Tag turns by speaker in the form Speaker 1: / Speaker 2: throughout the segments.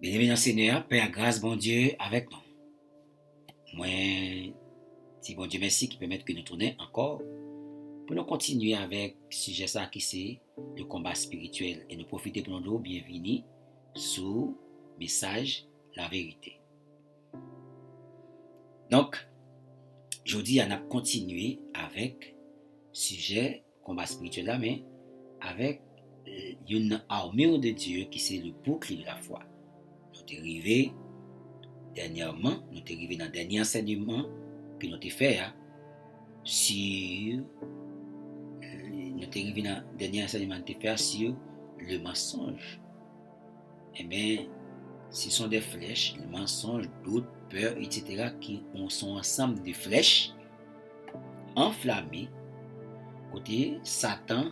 Speaker 1: Bienvenue Seigneur, Père grâce bon Dieu avec nous. Moi, si bon Dieu merci qui permet que nous tournions encore pour nous continuer avec le sujet ça qui c'est le combat spirituel et nous profiter pour nous bienvenue sous message la vérité. Donc, aujourd'hui, on a continué avec sujet combat spirituel là, mais avec une armure de Dieu qui c'est le bouclier de la foi. Nous sommes arrivés dernièrement, nous sommes arrivés dans le dernier enseignement que nous avons fait sur nous sommes arrivés dans le dernier enseignement que nous avons fait sur le mensonge. Eh bien, ce sont des flèches, le mensonge, doute, peur, etc. qui sont ensemble de flèches enflammées côté Satan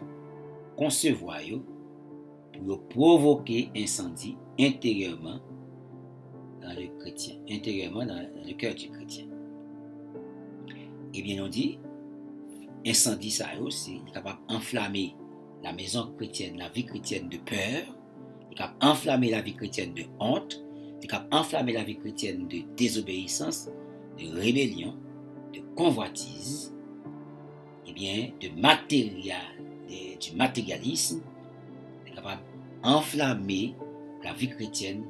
Speaker 1: concevoir pour provoquer incendie intérieurement dans le chrétien, intérieurement dans le cœur du chrétien. Et bien on dit, incendie ça aussi, il est capable d'enflammer la maison chrétienne, la vie chrétienne de peur, il est capable d'enflammer la vie chrétienne de honte, il est capable d'enflammer la vie chrétienne de désobéissance, de rébellion, de convoitise, et bien du matérialisme, il est capable d'enflammer la vie chrétienne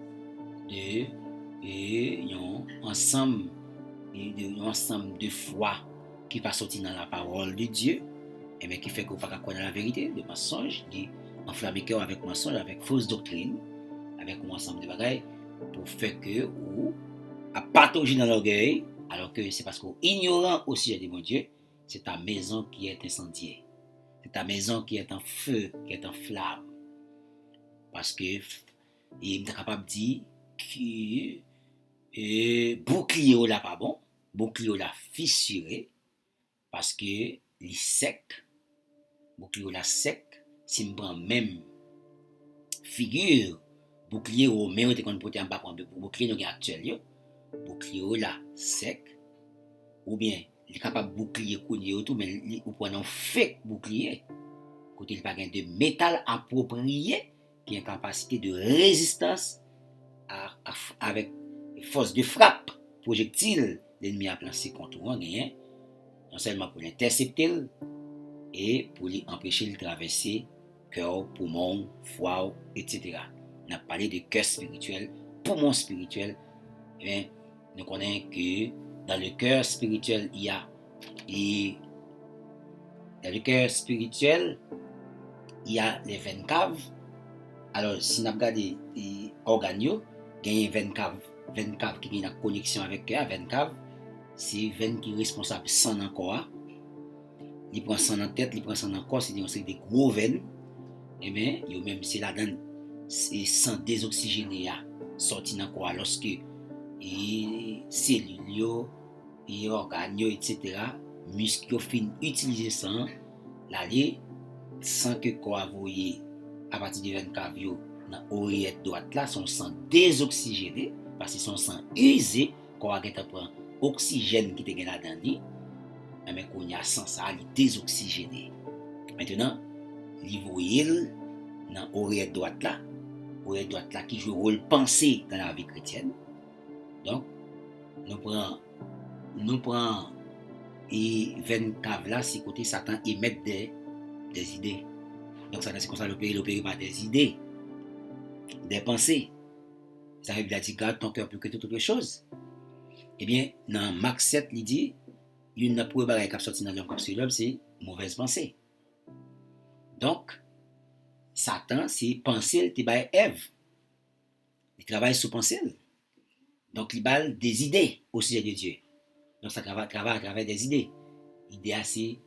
Speaker 1: de un ensemble de foi qui va sortir dans la parole de Dieu, et bien qui fait qu'on ne peut pas connaître la vérité, le mensonge, qui enflamme cœur avec mensonge, avec fausse doctrine, avec un ensemble de bagailles, pour faire que ou à patauger dans l'orgueil, alors que c'est parce qu'on ignorant au sujet de mon Dieu, c'est ta maison qui est incendiée, c'est ta maison qui est en feu, qui est en flamme, parce que il est capable de dire que bouclier là pas bon, bouclier là fissuré, parce que les sec, bouclier là sec, si me prend même figure, bouclier au même te qu'on porter en bas pour bouclier nous actuel, bouclier là sec, ou bien il est capable de bouclier coulé tout, mais ou prend un fake bouclier, côté il pas de métal approprié qui a une capacité de résistance avec force de frappe, projectile, l'ennemi a lancé contre vous, non seulement pour l'intercepter et pour lui empêcher de traverser cœur, poumon, foie, etc. On a parlé de cœur spirituel, poumon spirituel. Eh bien, nous connaissons que dans le cœur spirituel, dans le cœur spirituel, il y a les veines caves. Alors, si nous regardons les organes, il y a 20 caves qui ont une connexion avec le cœur, 20 caves, c'est 20 qui sont responsables de sang dans le corps. Il prend sang dans la tête, il prend sang dans le corps, c'est des gros veines. Et bien, même c'est là-dedans, c'est sang désoxygéné sorti dans le corps lorsque les cellules, les organes, etc., muscles fin utiliser sang, l'aller sans que le corps voyait à partir de 20 caves dans l'oreillette droite là, son sang désoxygéné, parce que son sang usé, corps prend oxygène qui est là-dedans, mais qu'on y a sans ça, il est désoxygéné. Maintenant, il voyait dans l'oreillette droite là qui joue le rôle pensée dans la vie chrétienne. Donc, nous prenons et 20 caves là, c'est côté Satan émettre des idées. Donc, ça c'est comme ça l'opérer par des idées, des pensées. Ça veut dire garde ton cœur plus que toute autre chose. Eh bien, dans Marc 7, il dit, une des premières bagailles qui a sorti dans l'homme, c'est mauvaise pensée. Donc, Satan, c'est penser, il bat Ève. Il travaille sur pensée. Donc, il bat des idées au sujet de Dieu. Donc, ça travaille à travers des idées. Idées assez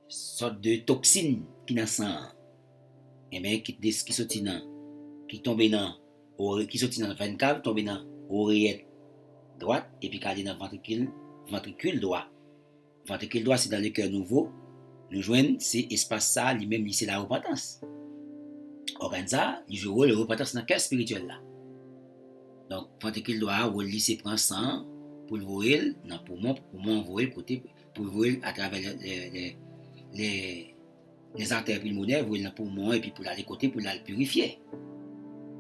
Speaker 1: sorte de toxines qui dans sang. Et bien, qui sortent dans, qui tombent dans, qui sortent dans 24, tombent dans l'oreillette droite, et puis qui dans ventricule droit. Ventricule droit, c'est dans le cœur nouveau. Nous joignons, c'est espace ça, lui-même, c'est la repentance. Organe ça, il joue le repentance dans le cœur spirituel là. Donc, ventricule droit, où il se prend sang pour le voir dans le poumon, envoyer le côté, pour le voir à travers les artères pulmonaires, voir dans le poumon, et puis pour aller côté, pour le purifier.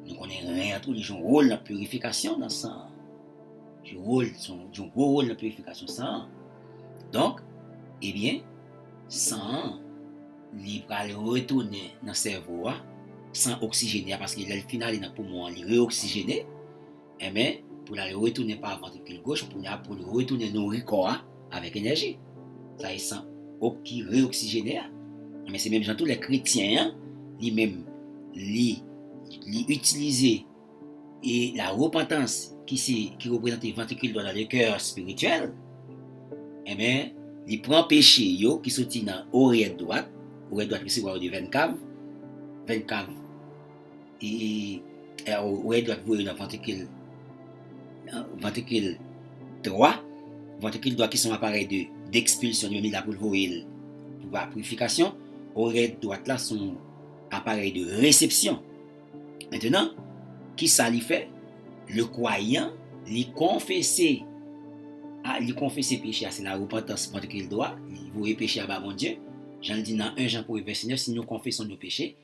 Speaker 1: Nous connaissons rien tout, ils jouent un rôle dans la purification dans le sang. Ils jouent un gros rôle dans la purification sang. Donc, eh bien, sang, il va retourner dans le cerveau, sans oxygéner, parce que le final est dans le poumon, il est réoxygéné. Eh bien, pour aller retourner par la ventricule gauche, pour le retourner nourrir corps avec énergie. Ça est sang qui réoxygéné. Mais c'est même tous les chrétiens, lui-même, utiliser et la repentance qui représente le ventricule dans le cœur spirituel, eh bien, il prend péché qui sortit dans l'oreille droite qui se voit de 20 caves, et l'oreille droite voit dans ventricule droit, ventricule droit qui sont appareils d'expulsion, même là pour voir pour la purification, l'oreille droite là sont appareils de réception. Maintenant, qui ça lui fait? Le croyant, lui confesser péché, c'est la repentance ventricule droit, il voit péché à bas mon Dieu. Jean le dit dans 1 Jean pour verset 9, si nous confessons nos péchés,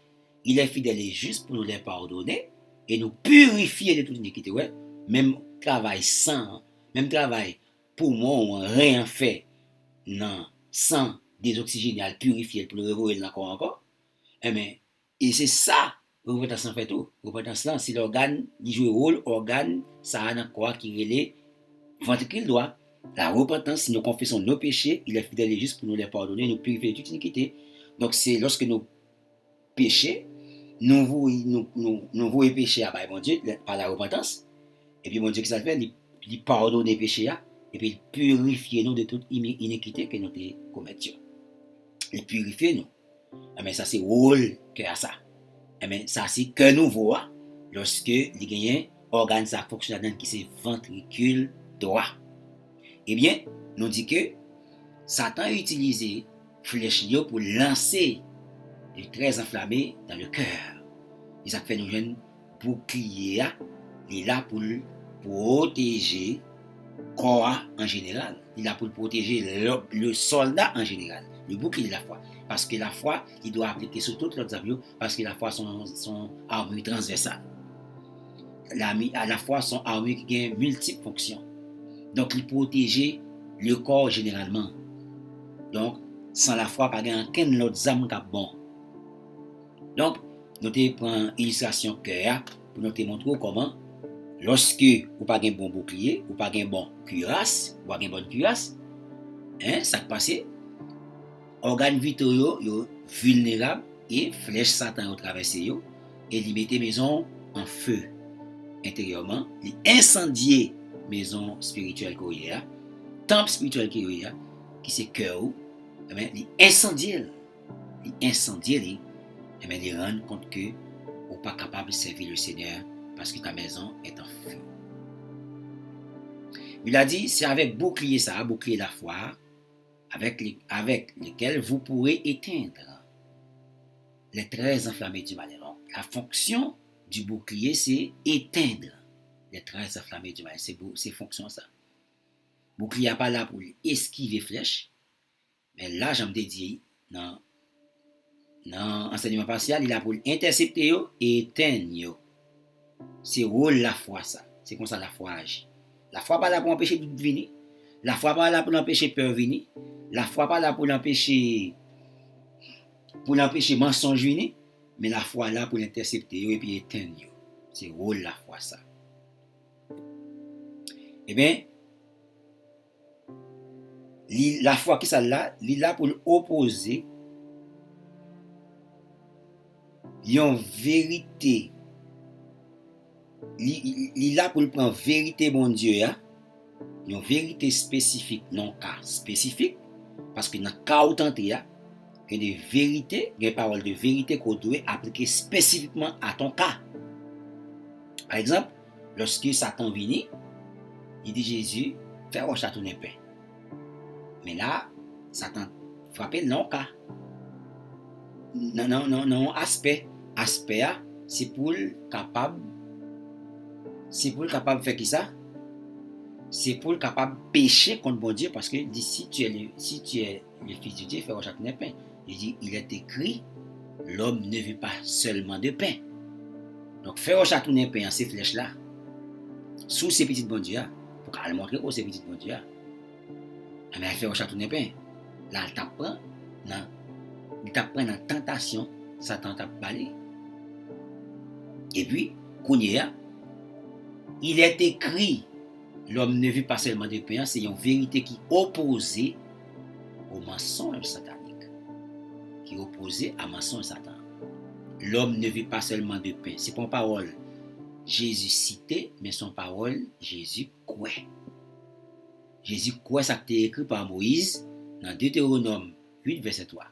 Speaker 1: il est fidèle et juste pour nous les pardonner et nous purifier de toute iniquité. Ouais? Même travail pour moi, rien fait, non, sans désoxygéner, purifier pour le revoyer encore. Et c'est ça, repentance en fait tout. Repentance là, c'est l'organe, il joue un rôle, organe, ça a un corps qui relève ventricule droit. La repentance, si nous confessons nos péchés, il est fidèle et juste pour nous les pardonner, nous purifier de toute iniquité. Donc c'est lorsque nous péchons, nous voyons péché à mon Dieu par la repentance. Et puis mon Dieu qui ça fait, il pardonne les péchés et puis il purifie nous de toute iniquité que nous commettions. Il purifie nous. Mais ça c'est rôle que à ça. Mais ça c'est que nous voyons lorsque il y a un organe ça fonctionne qui c'est ventricule droit. Eh bien, nous dit que Satan a utilisé flèche pour lancer les traits enflammés dans le cœur. Il a fait nous jeunes bouclier, il est là pour protéger le corps en général. Il est là pour protéger le soldat en général. Le bouclier de la foi. Parce que la foi, il doit appliquer sur toutes les avions, parce que la foi, son armure transversale. La foi, son armure qui a multiples fonctions. Donc, il protège le corps généralement. Donc, sans la foi, pas de aucun autre âme qui est bon. Donc, nous prenons illustration cœur pour nous montrer comment, lorsque vous n'avez pas un bon bouclier, ou pas un bon cuirasse, ou pas une bonne cuirasse, ça passe, organes vitaux vulnérables et flèche Satan au traversé et il mettait maison en feu intérieurement, il incendiait maison spirituelle qu'il temple spirituel qu'il qui c'est cœur, il incendiait, il rend compte que vous n'êtes pas capable de servir le Seigneur parce que ta maison est en feu. Il a dit, c'est avec bouclier la foi, avec lequel vous pourrez éteindre les traits enflammés du mal. Donc, la fonction du bouclier, c'est éteindre les traits enflammés du mal. C'est fonction ça. Bouclier n'est pas là pour esquiver flèche, mais là, j'aime te dire, dans enseignement partiel, il est là pour intercepter et éteindre. C'est rôle la foi ça. C'est comme ça la foi agit. La foi pas là pour empêcher doute venir. La foi pas là pour empêcher peur venir. La foi pas là pour empêcher mensonge venir, mais la foi là pour l'intercepter et puis éteindre. C'est rôle la foi ça. Eh bien, la foi qui ça là, il est là pour opposer une vérité. Il est là pour prendre vérité bon Dieu, une vérité spécifique, non cas spécifique, parce que dans le cas où il y a des vérités, des paroles de vérité qu'on doit appliquer spécifiquement à ton cas. Par exemple, lorsque Satan vient, il dit Jésus, fais roche à ton pain. Mais là, Satan frappe non cas. Non, aspect, c'est pour capable de faire qui ça? C'est pour capable de pécher contre bon Dieu, parce que si tu es le Fils de Dieu, fais roche à ton pain. Il dit, il est écrit, l'homme ne vit pas seulement de pain, Donc, faire chatouner pain, ces flèches-là, sous ces petites bon Dieu, pour qu'elle montre où ces petites bon Dieu. Mais elle fait chatouner pain. Là, elle t'apprend dans tentation, Satan t'a parlé. Et puis, Kounia, il est écrit, l'homme ne vit pas seulement de pain, c'est une vérité qui est opposée au mensonge satanique. Qui est opposée à mensonge satanique. L'homme ne vit pas seulement de pain. C'est pas une parole Jésus cité, mais son parole Jésus croit. Jésus croit ça qui est écrit par Moïse dans Deutéronome 8, verset 3.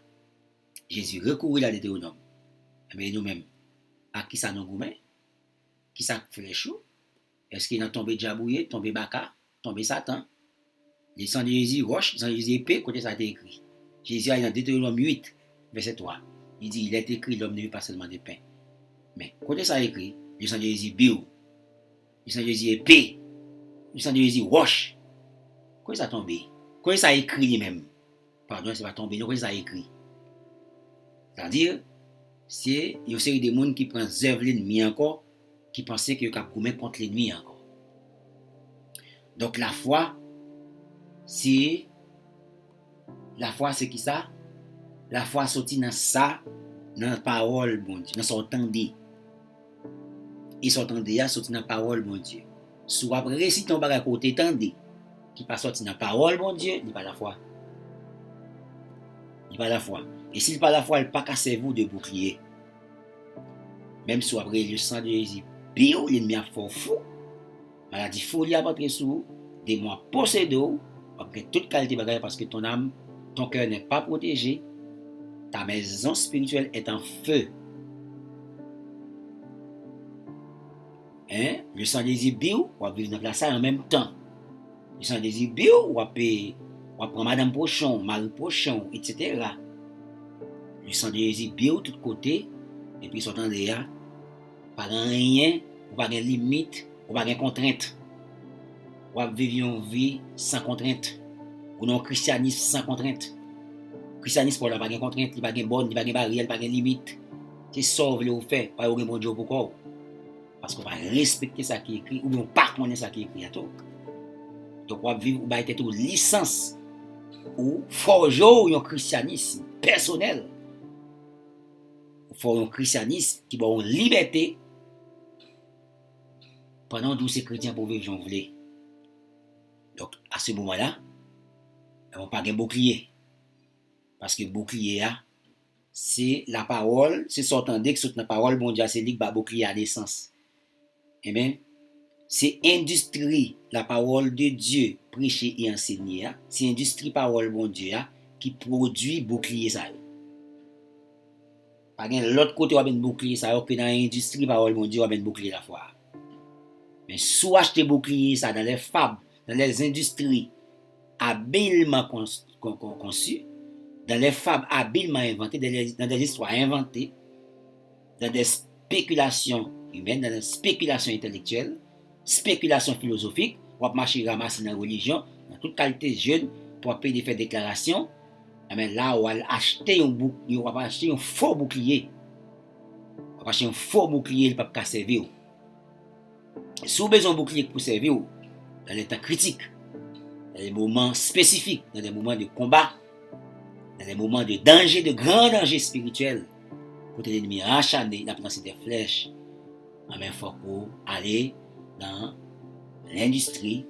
Speaker 1: Jésus recourut à Deutéronome. Mais nous-mêmes, à qui ça nous gourmet? Qui ça fait chaud? Est-ce qu'il a tombé Djabouye, tombé Baka, tombé Satan? Le sang de Jésus roche, le sang de Jésus épée, côté ça a été écrit. Jésus a dans Deutéronome 8, verset 3. Il dit, il est écrit, l'homme ne vit pas seulement de pain. Mais côté ça a écrit, le sang de Jésus bio, le sang de Jésus épée, le sang de Jésus roche. Quand ça a tombé? Quand ça a écrit lui-même? Pardon, c'est pas tombé, quand ça a écrit? C'est-à-dire, c'est une série de monde qui prend zèvre l'ennemi encore, qui pensait qu'il y a commettre contre l'ennemi encore. Donc la foi, c'est qui ça? La foi sortit dans ça, dans la parole, bon Dieu, dans son tendé. Et son tendé a sorti dans la parole, bon Dieu. Soit après réciter ton bagage côté tendé, qui pas sorti dans la parole, bon Dieu, il n'est pas la foi. Il n'est pas la foi. Et s'il n'est pas la foi, il n'est pas qu'à servir de bouclier. Même si après le sang de Jésus, bio, l'ennemi a fait fou. Maladie folie à votre sous, des mois possédés, après toute qualité de bagage, parce que ton âme, ton cœur n'est pas protégé. Ta maison spirituelle est en feu. Hein? Le sang de Jésus bio, on va vivre dans la salle en même temps. Le sang de Jésus bio, on va prendre Madame Pochon, Marie Pochon, etc. Le sang de Jésus bio, tout côté, et puis sortant de là, pas rien, pas de limite, pas de contrainte. On va vivre une vie sans contrainte. Ou non christianisme sans contrainte. Christianisme pour la pas de contrainte, il pas de bonne, il pas de barrière, pas de limite. C'est sauve le fait, pas de bon Dieu pourquoi? Parce qu'on va respecter ça qui est écrit, ou bien pas connaître ça qui est écrit à tout. Donc on va vivre, on va être une licence, ou forger un christianisme personnel. Faut un christianisme qui a une liberté pendant que ces chrétiens pour vivre j'en voulais. Donc à ce moment-là, on n'a pas de bouclier. Parce que bouclier, c'est la parole, c'est sortant dès que c'est la parole, bon Dieu, c'est lui qui va bouclier à l'essence. Eh bien, c'est industrie, la parole de Dieu, prêchée et enseignée, c'est industrie parole, bon Dieu, qui produit bouclier ça. Par exemple, l'autre côté, on a un bouclier ça, que dans l'industrie parole, bon Dieu, on a un bouclier la foi. Mais soit acheter bouclier ça dans les fables, dans les industries habilement conçues, dans les fables habilement inventées, dans des histoires inventées, dans des spéculations humaines, dans des spéculations intellectuelles, spéculations philosophiques, on va marcher ramasser dans la religion, dans toute qualité jeune, pour payer des faits de déclaration. Mais là, on va acheter un faux bouclier. On va acheter un faux bouclier, il ne peut pas servir. Si vous avez besoin de bouclier pour servir, dans les temps critiques, dans les moments spécifiques, dans les moments de combat, dans les moments de danger, de grand danger spirituel, côté l'ennemi acharné, il a lancé des flèches. Il faut aller dans l'industrie,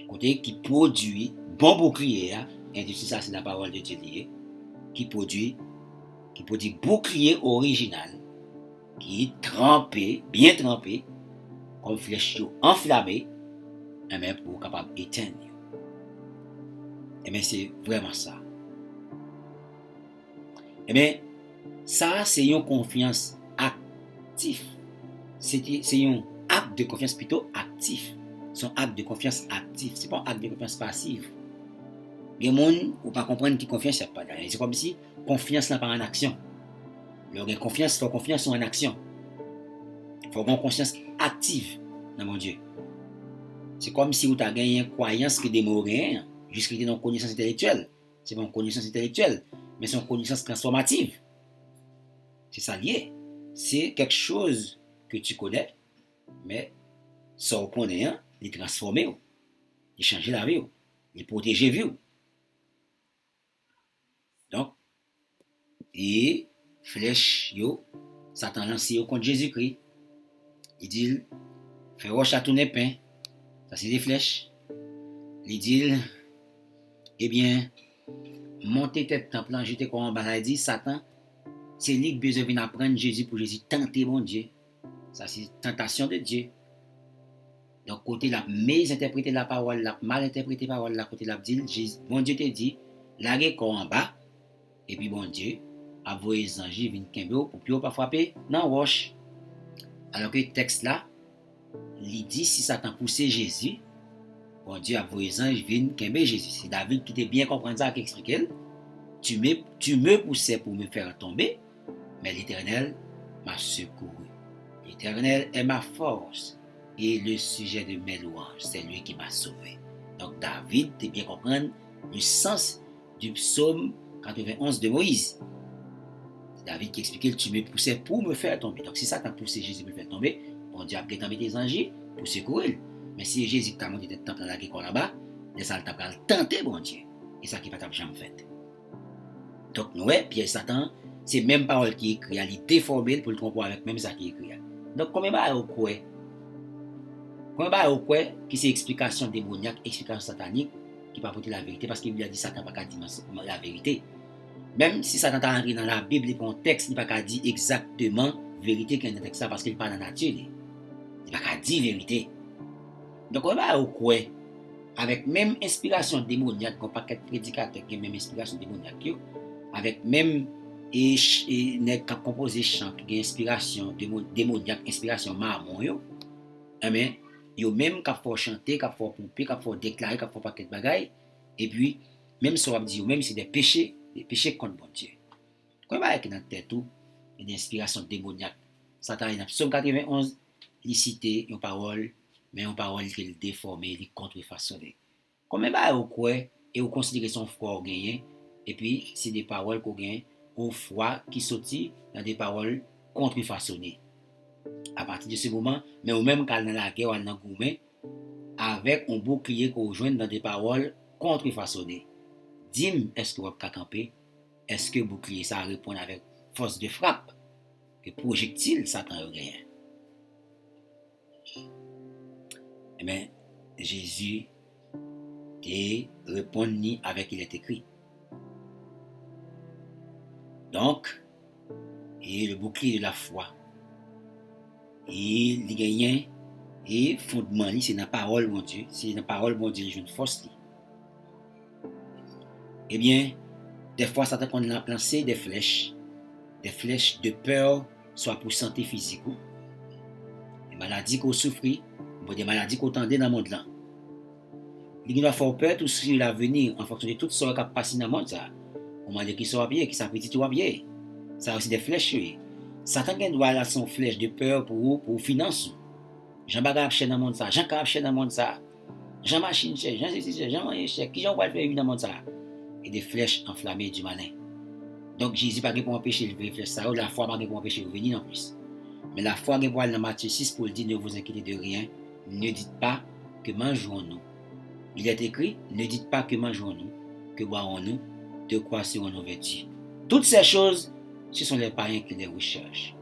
Speaker 1: côté qui produit bon bouclier. Industrie, ça c'est la parole de Dieu qui produit bouclier original, qui est trempé, bien trempé, comme flèche enflammée, et même pour capable d'éteindre. Et bien c'est vraiment ça. Et bien ça c'est une confiance active. C'est un acte de confiance plutôt actif. C'est un acte de confiance actif. C'est pas un acte de confiance passive. Les gens ne pas comprendre que confiance n'est pas. C'est comme si confiance n'est pas en action. Leur confiance, il faut confiance en action. Il faut avoir une conscience active dans mon Dieu. C'est comme si vous avez gagné une croyance que des mots rien, jusqu'à une connaissance intellectuelle. C'est pas une connaissance intellectuelle, mais c'est une connaissance transformative. C'est ça lié. C'est quelque chose que tu connais, mais ça on connaît, hein, il transformer, il changer la vie, il protéger la vie. Donc, et flèche, yo, Satan lance yo contre Jésus-Christ. Il dit, fais roche à tourner pain, ça c'est des flèches. Il dit, eh bien, montez tête temple, jeter comme en bas, il dit, Satan, c'est lui qui besoin de apprendre Jésus pour Jésus tenter mon Dieu. Ça c'est tentation de Dieu. Donc, côté la mésinterpréter la parole, la mal interpréter la parole, la côté la dit, mon Dieu te dit, larguez corps en bas, et puis bon Dieu, a voyé les anges viennent kembe pour plus pas frapper dans roche. Alors que le texte là, il dit si Satan poussait Jésus, bon Dieu a voyé les anges viennent kembe Jésus. C'est David qui était bien comprendre ça qui expliquait. Tu me poussais pour me faire tomber, mais l'Éternel m'a secouru. L'Éternel est ma force et le sujet de mes louanges, c'est lui qui m'a sauvé. Donc David, tu bien comprendre le sens du psaume 91 de Moïse. C'est David qui expliquait que tu me poussais pour me faire tomber. Donc si ça t'a poussé Jésus pour me faire tomber, bon Dieu a peut-être mis tes anges pour secourir. Mais si Jésus t'a monté tête dans la guerre là-bas, ça t'a tenté bon Dieu. Et ça qui va t'avoir jamais fait. Donc nous, Pierre Satan, c'est même parole qui est écrite, il est déformé pour le comprendre avec même ça qui est écrit. Donc combien de quoi? Combien de quoi qui c'est explication démoniaque, explication satanique qui ne peut pas porter la vérité parce qu'il a dit Satan ne peut pas dire la vérité. Même si Satan est entré dans la Bible, le contexte, il ne peut pas dire exactement la vérité qu'il y a dans le texte parce qu'il parle dans la nature. Il ne peut pas dire la vérité. Donc combien de quoi avec même inspiration démoniaque, comme paquet de prédicateurs qui ont même inspiration démoniaque, avec même et composé chant qui a inspiration démoniaque, inspiration marmon, mais yo même qu'a faut chanter, qu'a faut pomper, qu'a faut déclarer, qu'a faut paquet de bagaille, et puis même ça va dire même c'est des péchés contre bon Dieu. Comment est-ce que dans tête tout une inspiration démoniaque. Satan dans Psaume 91, il cité une parole, mais une parole qui est déformée, qui est contrefaçonnée. Comment est-ce que vous et vous considérez son foi gagné, et puis c'est des paroles qu'on gagne au foi qui sortit dans des paroles contrefaçonnées. À partir de ce moment, mais au même cas dans la guerre ou dans gourmet, avec un bouclier qu'on joint dans des paroles contrefaçonnées. Dis-moi, est-ce que vous avez camper? Est-ce que le bouclier ça répond avec force de frappe? Que projectile Satan a gagné? Eh bien, Jésus répond ni avec il est écrit. Donc, et le bouclier de la foi. Et les gagnants et fondement c'est la parole mon Dieu, c'est la parole mon Dieu une force. Eh bien, des fois ça qu'on a lancé des flèches de peur, soit pour santé physique, des maladies qu'on souffre, ou des maladies qu'on tendait dans le monde là. Il doit faire peur tout sur l'avenir en fonction de tout ce qui a passé dans le monde ça. On m'a dit qui soit bien, qui s'apprécie tout bien. Ça aussi des flèches. Satan doit avoir son flèche de peur pour finance. Jean bagage cher dans le monde ça, Jean cap cher dans le monde ça. Jean machine cher, Jean ceci cher, Jean moyen cher, qui Jean va faire dans le monde ça. Et des flèches enflammées du malin. Donc Jésus pas pour empêcher le flèche ça, ou la foi pas pour empêcher de venir en plus. Mais la foi qui voit dans Matthieu 6 pour dire ne vous inquiétez de rien, ne dites pas que mangerons-nous. Il est écrit, ne dites pas que mangerons-nous, que boirons-nous, de quoi serons-nous vêtus. Toutes ces choses, ce sont les païens qui les recherchent.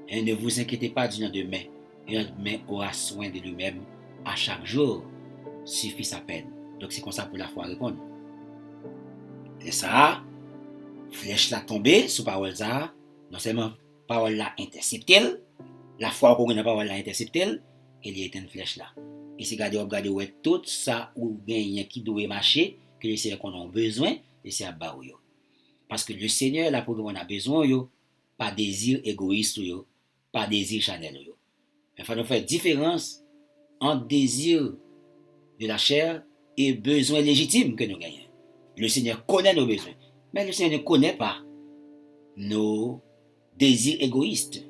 Speaker 1: Et ne vous inquiétez pas du lendemain. Le lendemain aura soin de lui-même. À chaque jour suffit sa peine. Donc c'est comme ça pour la foi répondre. Et ça, flèche la tombée sous parole ça, non seulement parole la interceptée, la foi qu'on a parole la interceptée, et il y a une flèche là. Et c'est regarder ouais tout ça ou gagne qui doit marcher, que le Seigneur qu'on a besoin, et c'est à barou yo. Parce que le Seigneur là pour nous on a besoin yo, pas désir égoïste yo, pas désir charnel yo. Il faut nous faire différence entre désir de la chair et besoin légitime que nous gagnons. Le Seigneur connaît nos besoins, mais le Seigneur ne connaît pas nos désirs égoïstes.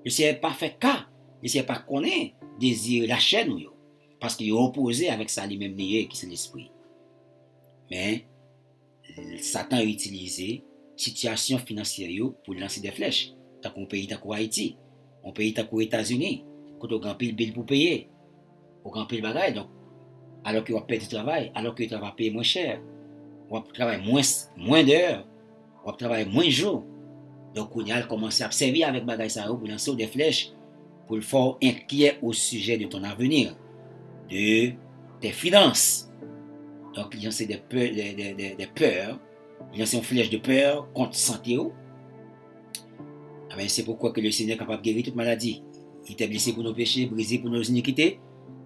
Speaker 1: Le Seigneur n'a pas fait cas, le Seigneur n'a pas connaît désir la chair nous yo. Parce qu'il est opposé avec ça lui-même qui c'est l'esprit. Mais Satan a utilisé situation financière pour lancer des flèches. Tant qu'on pays, tant qu'Haïti. On pays tant qu'aux États-Unis, quand on grand pile bill pour payer, on grand pile bagaille, donc alors qu'on va perdre du travail, alors que le travail paye moins cher, on va travailler moins d'heures, on va travailler moins de jours. Donc on a commencé à servir avec bagaille ça pour lancer des flèches pour le faire inquiet au sujet de ton avenir, de tes finances. Donc il y a des peurs, il y a une flèche de peur contre santé. C'est pourquoi que le Seigneur est capable de guérir toute maladie. Il était blessé pour nos péchés, brisé pour nos iniquités.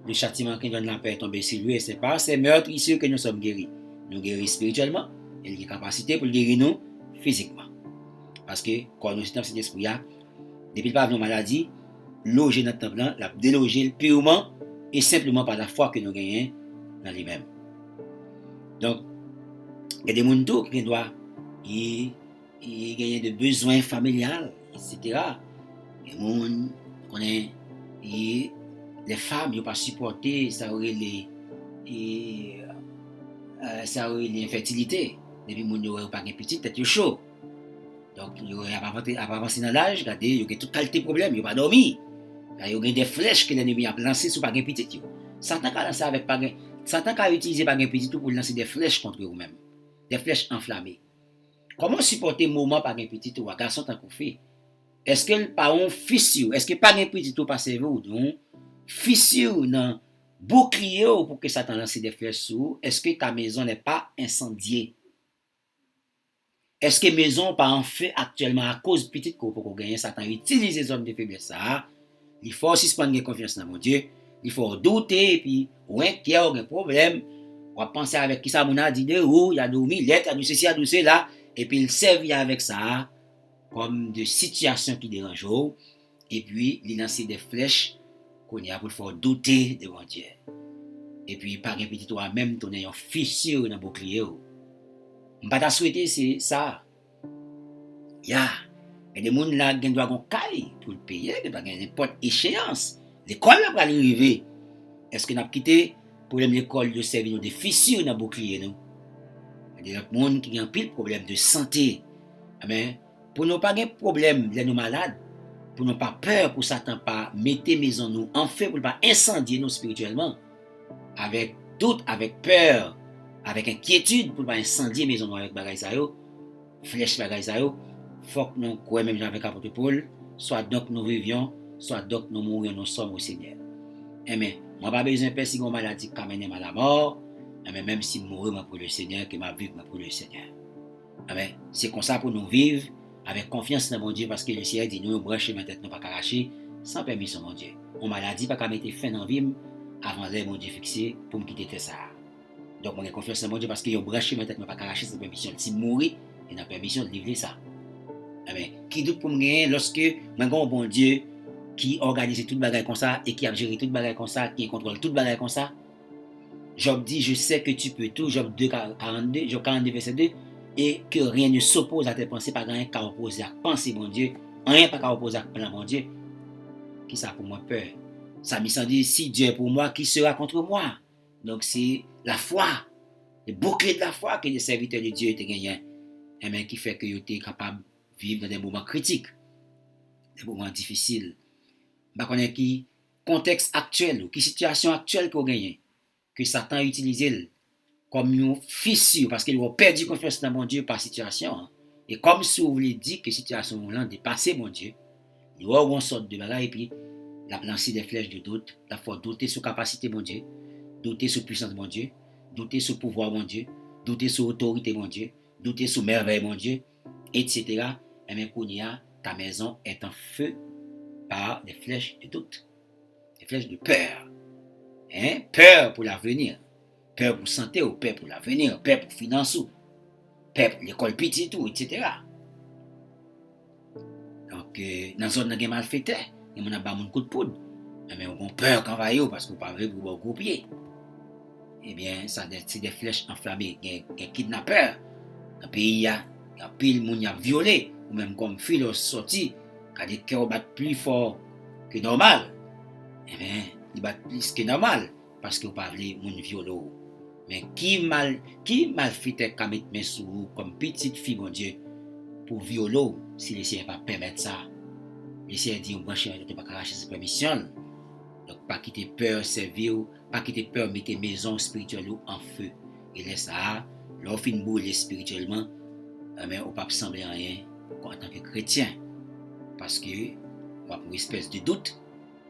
Speaker 1: Le châtiment qui donne la paix est tombé sur lui et c'est par ces meurtrissures que nous sommes guéris. Nous guéris spirituellement et il y a capacité pour guérir nous physiquement. Parce que quand nous sommes cet esprit, depuis le pas de nos maladies, loger notre temple, la déloger purement et simplement par la foi que nous gagnons dans lui-même. Donc, il y a des gens qui doivent gagner de besoins familiales, etc. Les gens connaissent les femmes n'ont pas supporté ça aurait l'infertilité. Depuis moun n'aurait pas de petite tête chaud. Donc il aurait pas avancé dans l'âge, regardez, il y a toute qualité de problème, il pas dormi. Il y a des flèches que l'ennemi a lancées sur pas de petite. Satan a lancé avec pas Satan a utilisé pas de petite pour lancer des flèches contre vous-même. Des flèches enflammées. Comment supporter moment par un petit ou un garçon tant qu'on fait? Est-ce que par un fissure, est-ce que par un petit ou passer vous donc fissure dans bouclier pour que Satan lance des flèches sur? Est-ce que ta maison n'est pas incendiée? Est-ce que maison pas en feu actuellement à cause petite pour qu'on gagne? Satan utilise les hommes de faiblesse ça. Il faut aussi prendre confiance dans mon Dieu. Il faut douter et puis ouais qu'il y a un problème. On va penser avec qui ça mon a dit de où il y a dormi, il y a du ceci, il y a du cela. Et puis il servit avec ça comme de situations qui dérangent. Et puis il lance des flèches qu'on y a pour faire douter devant Dieu. Et puis par un petit toi même ton ayant fissure dans le bouclier. Je ne pas souhaiter c'est ça. Il y a des gens là qui doivent caille pour le payer, qui doivent n'importe échéance. L'école va arriver. Est-ce que nous avons quitté pour l'école de servir des fissures dans le bouclier nous? Il y a des gens qui ont un pile problème de santé. Mais pour ne pas avoir de problème de nous malades, pour ne pas peur pour Satan pas mettre maison nous en feu pour ne pas incendier nous spirituellement, avec doute, avec peur, avec inquiétude pour ne pas incendier maison nous avec bagaille ça yo, flèche bagaille ça yo, faut que nous croyons même avec apôtre Paul, soit donc nous vivions, soit donc nous mourions, nous sommes au Seigneur. Mais moi pas besoin de peur si une maladie qui m'amène à la mort. Mais même si je mourir pour le Seigneur, que ma vie pour le Seigneur. C'est comme ça pour nous vivre avec confiance dans mon Dieu, parce que le Seigneur dit nous brancher ma tête, nous pas arracher sans permission mon Dieu. On maladie pas qu'à mettre fin dans vie avant de mon Dieu fixé pour me quitter ça. Donc on a confiance dans mon Dieu parce que yo brancher ma tête, nous pas arracher sans permission. Si mourir, il a permission de livrer ça. Qui doute pour me gagner lorsque moi un bon Dieu qui organise toute bagaille comme ça et qui a géré toute bagaille comme ça, qui contrôle toute bagaille comme ça. Job dit, je sais que tu peux tout, Job 2, 42, Job 42, verset 2, et que rien ne s'oppose à tes pensées, pas rien qu'à opposer à penser, mon Dieu, rien pas qu'à opposer à plan, mon Dieu. Qui ça pour moi peur? Ça me dit, si Dieu est pour moi, qui sera contre moi? Donc c'est la foi, le bouclier de la foi que les serviteurs de Dieu étaient gagnés, qui fait que ils étaient capables de vivre dans des moments critiques, des moments difficiles. Bah qu'on est qui contexte actuel, ou qui situation actuelle qu'on gagne. Que Satan a utilisé comme une fissure parce qu'il a perdu confiance dans mon Dieu par situation. Et comme si vous voulez dire que la situation là dépassé mon Dieu, il y a une sorte de bagaille et puis la lancer des flèches de doute, la fois douter sur capacité mon Dieu, douter sur puissance mon Dieu, douter sur pouvoir mon Dieu, douter sur autorité mon Dieu, douter sur merveille mon Dieu, etc. Et même quand ta maison est en feu par des flèches de doute, des flèches de peur. Peur pour l'avenir, peur pour santé, ou peur pour l'avenir, peur pour finance, peur pour l'école petite, etc. Donc, dans la zone de mal fait, on a pas mon coup de poudre, mais on a peur quand va y parce qu'on pas vrai pour gros pied. Eh bien, ça c'est des flèches enflammées, des kidnappeurs. Dans le pays, il y a pile de gens violé, ou même comme fil sorti, quand les cœurs battent plus fort que normal. Eh bien, il bat plus que normal parce que vous parlez mon violon. Mais qui mal fait qu'à mettre mes sous comme petite fille mon Dieu pour violon si les siens pas permettre ça. Le Seigneur dit, on branche, on ne pas arracher ses permissions. Donc, pas quitter peur, servir, pas quitter peur, mettre maison spirituelle en feu. Et laisse ça, l'offre une boule spirituellement, mais on ne peut pas sembler rien en tant que chrétien. Parce que, on a une espèce de doute,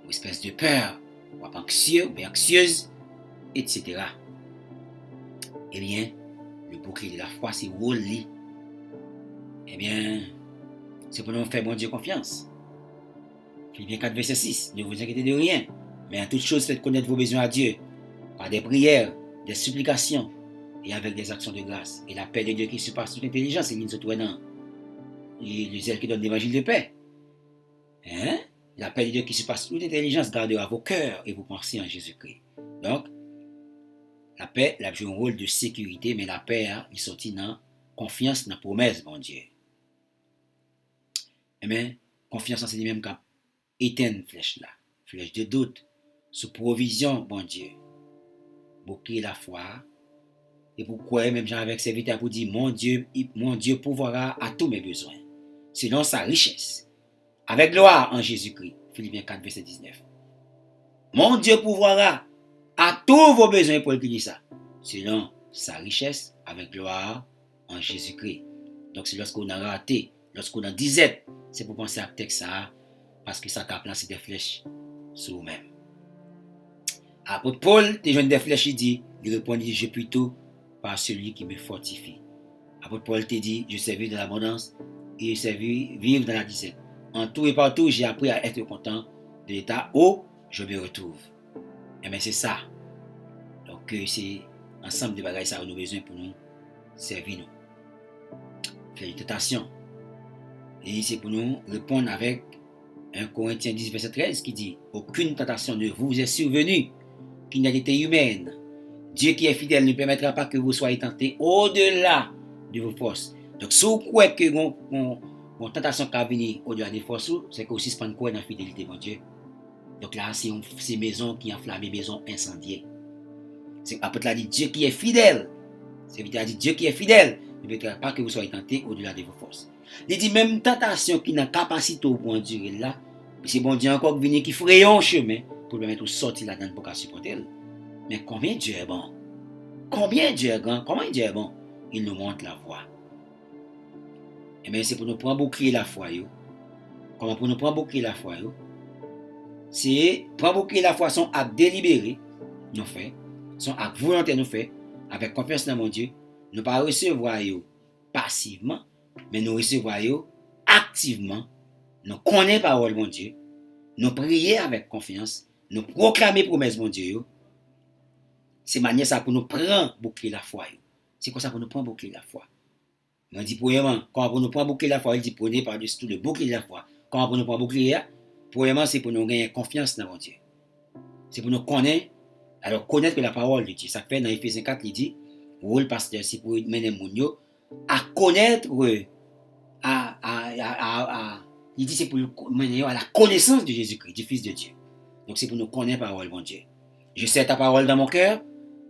Speaker 1: une espèce de peur, on a anxieux, ou anxieuse, etc. Eh bien, le bouclier de la foi, c'est rôle. Eh bien, c'est pour nous faire bon Dieu confiance. Philippiens 4, verset 6. Ne vous inquiétez de rien, mais en toute chose, faites connaître vos besoins à Dieu, par des prières, des supplications, et avec des actions de grâce. Et la paix de Dieu qui surpasse toute intelligence, et qui nous autour et le zèle qui donne l'évangile de paix. Hein? La paix de Dieu qui surpasse toute intelligence gardera vos cœurs et vos pensées en Jésus-Christ. Donc, la paix, elle joue un rôle de sécurité, mais la paix, il sortit dans confiance dans la promesse, bon Dieu. Eh bien, confiance en c'est lui-même qui a éteint flèche là, flèche de doute, sous provision, bon Dieu. Bouclier la foi. Et pourquoi, même Jean avec serviteur pour dire, mon Dieu pourvoira à tous mes besoins, selon sa richesse, avec gloire en Jésus-Christ. Philippiens 4, verset 19. Mon Dieu pourvoira à tous vos besoins, pour le dit ça, selon sa richesse, avec gloire en Jésus-Christ. Donc c'est lorsqu'on a raté, lorsqu'on a disette, c'est pour penser à texte ça, parce que ça t'a placé des flèches sur vous-même. Apôtre Paul, t'es jeune des flèches, il répondit, je puis tout par celui qui me fortifie. Apôtre Paul te dit, je sais vivre dans l'abondance et je sais vivre dans la disette. En tout et partout, j'ai appris à être content de l'état où je me retrouve. Et bien c'est ça. Donc c'est ensemble de bagages ça nous avons besoin pour nous servir nous. Faire une tentation. Et c'est pour nous répondre avec 1 Corinthiens 10, verset 13 qui dit, aucune tentation ne vous est survenue qui n'a été humaine. Dieu qui est fidèle ne permettra pas que vous soyez tentés au-delà de vos forces. Donc, si vous croyez que une tentation qui a venu au-delà des forces, c'est que aussi se prendre quoi dans la fidélité de Dieu. Donc là, c'est une maison qui enflammée, maison incendiée. C'est apôtre l'a dit Dieu qui est fidèle. C'est a dit Dieu qui est fidèle ne permettra pas que vous soyez tentés au-delà de vos forces. Il dit même tentation qui n'a capacité pour endurer là, c'est bon Dieu encore venir qui fraye un chemin pour permettre de sortir là-dedans pour supporter. Mais combien Dieu est bon? Combien Dieu est grand? Comment Dieu est bon? Il nous montre la voie. Et bien c'est pour nous prendre bouclier la foi. Comment pour nous prendre bouclier la foi? C'est prendre bouclier la foi, son acte délibéré, nous fait, son acte volontaire nous fait, avec confiance dans mon Dieu, nous pas recevoir passivement, mais nous recevoir activement, nous connaissons la parole mon Dieu, nous prier avec confiance, nous proclamer promesse mon Dieu. C'est manière ça pour nous prendre bouclier la foi. C'est comme ça pour nous prendre bouclier la foi. On dit premièrement, quand pour nous prendre bouclier la foi, il dit prenez par-dessus tout le bouclier de la foi. Quand pour nous prendre bouclier, premièrement, c'est pour nous gagner confiance dans mon Dieu. C'est pour nous connaître, alors connaître la parole de Dieu. Ça fait dans Ephésiens 4, il dit, rôle pasteur, c'est pour mener mon Dieu à connaître, il dit c'est pour mener à la connaissance de Jésus-Christ, du Fils de Dieu. Donc c'est pour nous connaître la parole, mon Dieu. Je sais ta parole dans mon cœur,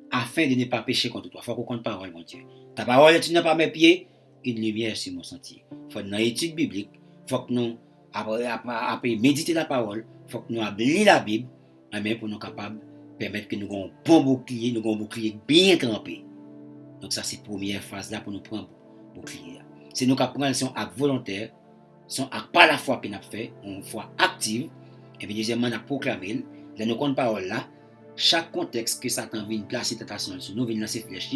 Speaker 1: afin de ne pas pécher contre toi. Il faut qu'on connaisse la parole, mon Dieu. Ta parole est une pas mes pieds, une lumière sur mon sentier. Il faut que nous étudions biblique, il faut que nous après méditer la parole, il faut que nous lire la Bible, pour nous capables de permettre que nous ayons un bon bouclier, nous ayons un bouclier bien trempé. Donc ça c'est la première phase là pour nous prendre bouclier. C'est nous qui prenons son acte volontaire, son acte par la foi que nous avons fait, une foi active, et puis deuxièmement nous proclamer, là nous connaissons parole là, chaque contexte que Satan vient placer tentation sur nous, vient lancer flèche,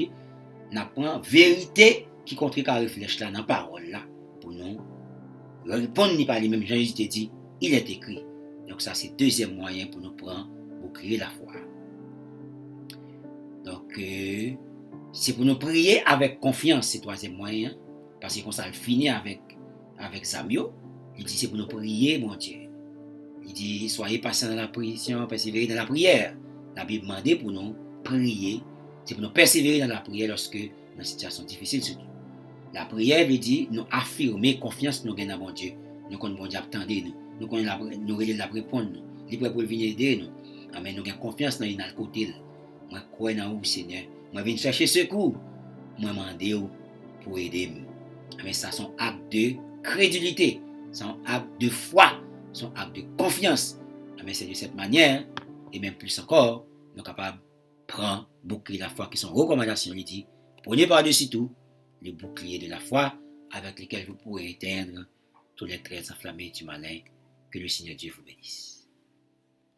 Speaker 1: nous prenons vérité qui contrecarre flèche là dans la parole là, pour nous répondre ni par les mêmes. Jésus te dit, il est écrit. Donc ça c'est le deuxième moyen pour nous prendre bouclier la foi. Donc c'est pour nous prier avec confiance, c'est le troisième moyen, parce que comme ça, il finit avec Samuel. Il dit, c'est pour nous prier, mon Dieu. Il dit, soyez patients dans la prière, persévérez dans la prière. La Bible demande pour nous prier, c'est pour nous persévérer dans la prière lorsque dans une situation difficile surtout. La prière veut dire nous affirmer confiance nous gagnons dans mon Dieu. Nous connaissons bon Dieu attendez nous. Nous connaissons nous la répondre nous. Il est prêt pour venir aider nous. Amen. Nous avons confiance dans notre côté. Moi crois dans vous Seigneur. Moi viens chercher secours. Moi demander pour aider moi. Amen. Ça c'est un acte de crédulité. C'est un acte de foi. son acte de confiance. Mais c'est de cette manière, et même plus encore, nous sommes capables de prendre bouclier de la foi, qui sont recommandations, il dit, prenez par-dessus tout le bouclier de la foi, avec lequel vous pourrez éteindre tous les traits enflammés du malin. Que le Seigneur Dieu vous bénisse.